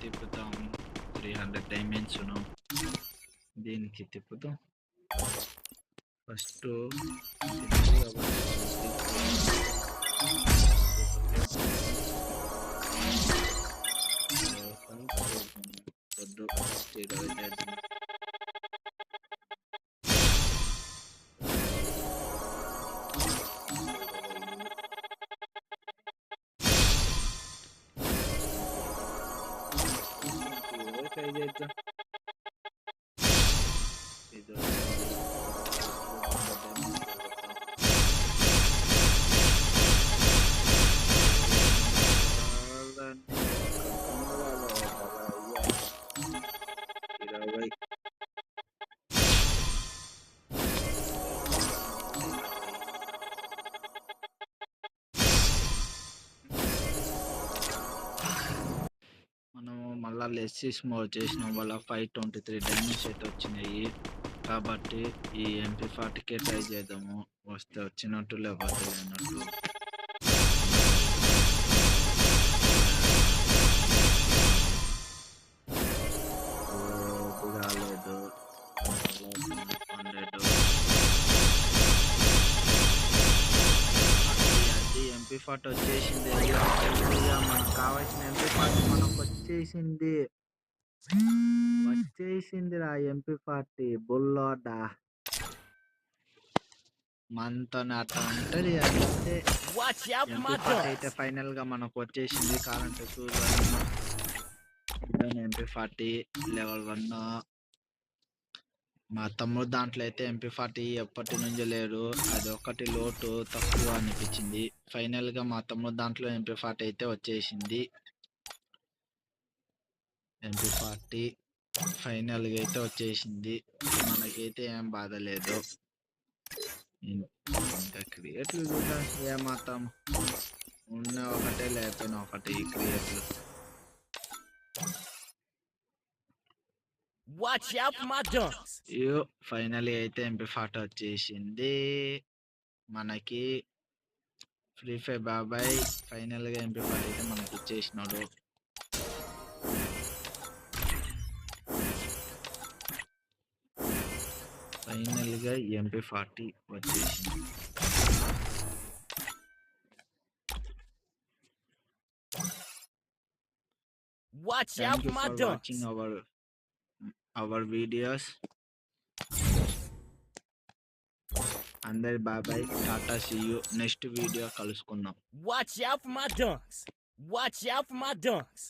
తిప్పుతాం 300 diamonds దీనికి తిప్పుతాం first try చేద్దాం ఇది మనము మళ్ళీ లెస్సీస్ మోడ్ చేసిన వల్ల 523 డైమండ్స్ అయితే వచ్చినాయి కాబట్టి ఈ MP40కే ట్రై చేద్దాము వస్తే వచ్చినట్టు లేకపోతే లేనట్టు రాలేదు 100 MP40 వచ్చేసింది మనకు కావాల్సిన MP40 మనకు వచ్చేసిందిరా MP40 బుల్లోడా మనతో అట్లా ఉంటుంది అంటే MP40 అయితే ఫైనల్ గా మనకు వచ్చేసింది కావాలంటే చూద్దాం MP40 లెవెల్ 1 మా తమ్ముడు దాంట్లో అయితే MP40 ఎప్పటి నుంచి లేరు అది ఒకటి లోటు తక్కువ అనిపించింది ఫైనల్ గా మా తమ్ముడు దాంట్లో MP40 అయితే వచ్చేసింది MP40 ఫైనల్ గా అయితే వచ్చేసింది మనకైతే ఏం బాధ లేదు ఇంకా క్రియేట్లు చూద్దాం ఏమాత్రం ఉన్న ఒకటే లేకపోయినా ఒకటి క్రియేట్లు Watch out for my dunks. Final అయితే MP40 వచ్చేసింది మనకి ఫ్రీ ఫైర్ బాబాయ్ ఫైనల్ గా MP40 అయితే మనకి ఇచ్చేసినాడు ఫైనల్ గా MP40 వచ్చేసింది Watch out for my dunks. Watching our videos అందరి బాబాయ్ tata see you next video కలుసుకుందాం Watch out for my dunks. Watch out for my dunks.